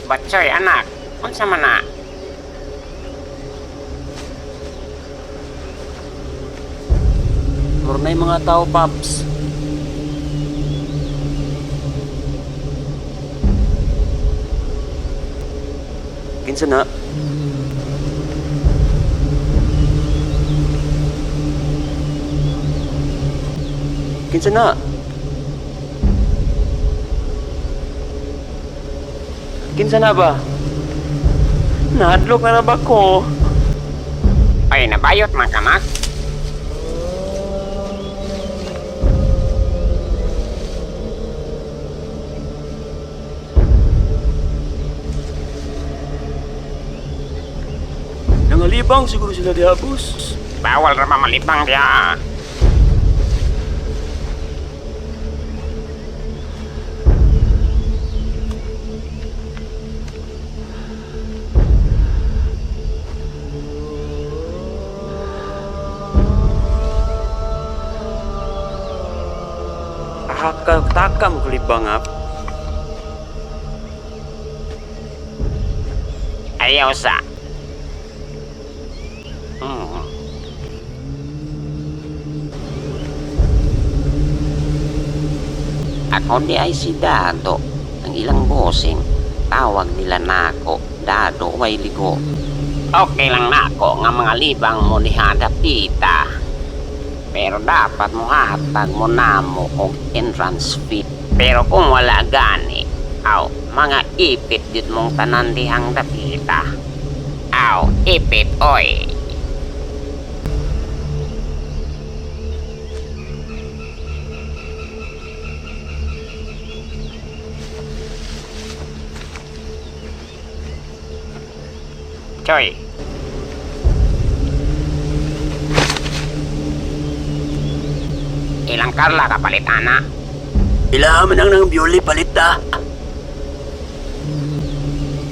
Batsoy anak, unsa man na? Murnay mga tao, Paps. Kinsa na? Kinsa na? Kinsa na ba? Nahadlok na ba ko? Ay, nabayot man ka na? Nangalibang siguro sila di Abus. Bawal ra mamalibang diya. Takam kulibangap. Ayaw sa. Ako di ay si Dado. Ang ilang bosing, tawag nila nako, Dado way ligo. Okay lang nako nga mga libang mo ni hadap dita. Pero dapat mo hahatag mo na mo og entrance fee. Pero kung wala gani, mga ipit dit mong tanan dihang dapita. Ipit oy. Choy. Ilang karla kapalit ana? Ilaman ang nang bioli palit ta.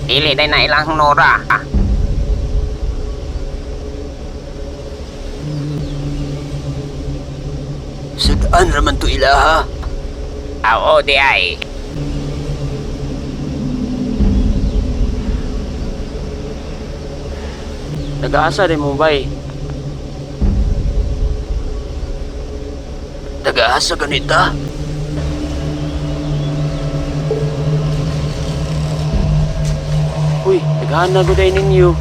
Dili day na ilang nora. Sadaan raman to ilaha. Oo di ay. Nag-aasa rin mo bay. Nag-aasa ganita. Uy, naghahan na guday ninyo.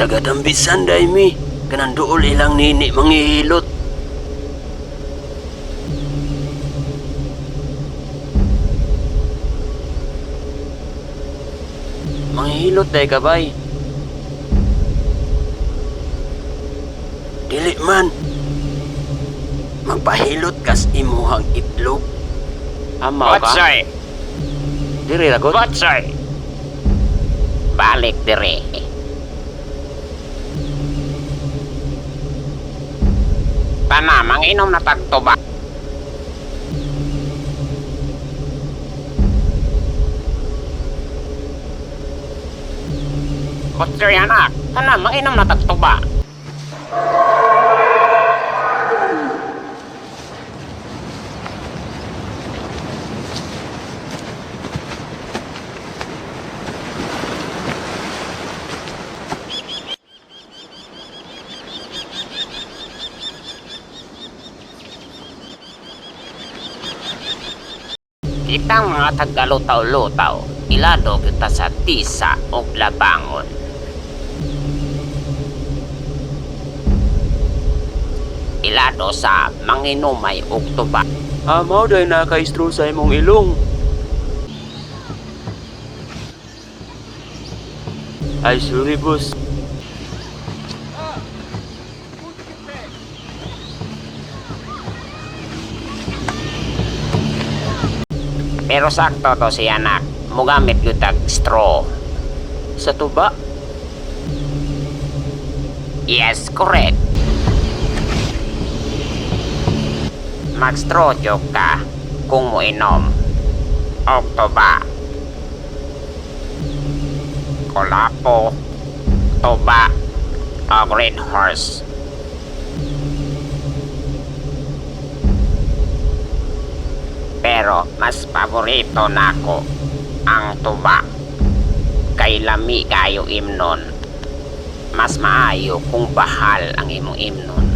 Tagadambisan day mi. Kanang duol ilang nini manghihilot. Manghihilot day ka bay. Dili man. Magpahilot kas imuhang itlog. Amaw ka? Batsoy. Diri ragot. Batsoy. Balik dire. Pana, manginom na tagtuba. Batsoy anak, pana, manginom na tagtuba. Kitang mga tagalutaw-lutaw, ilado kita sa tisa o labangon. pilado sa manginumay ug tuba. Amaw dahil naka-straw sa imong ilong. Ay, sorry, boss. Pero sakto to si anak, mugamit yun tag straw. Sa tuba? Yes, correct. Mag-straw joke ka kung mo inom. O tuba. Kolapo, tuba, o green horse. Pero mas paborito nako ang tuba. Kay lami kayo imnon. Mas maayo kung bahal ang imong imnon.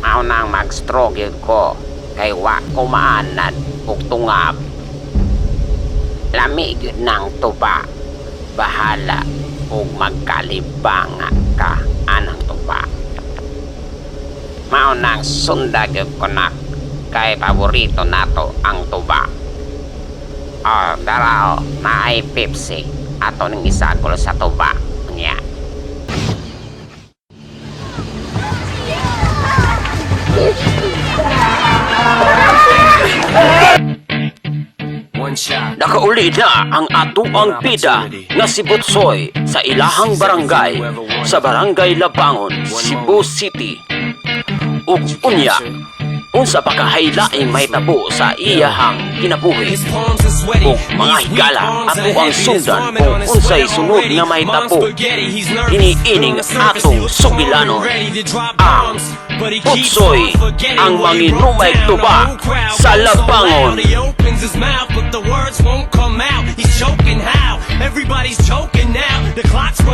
Mao nang mag-straw gyud ko kay wa ko maanad ug tungab. Lami gyud nang tuba. Bahala ug magkalibanga ka anang tuba. Mao nang sunda gyud ko nak kay paborito nato ang tuba. Darao, naay Pepsi ato ning isagol sa tuba niya. Nakauli na ang atuang pida nga si Butsoy sa ilahang barangay sa Barangay Labangon, Cebu City. Ug unya, unsa pa kahaylaing mahitabo sa iyahang kinabuhi. Ug mga higala ato ang sundan kung unsay sunod nga mahitabo. Iniining atong sugilanon ang Butsoy, ang manginumay tuba sa Labangon. His mouth, but the words won't come out. He's choking how? Everybody's choking now. The clock's running.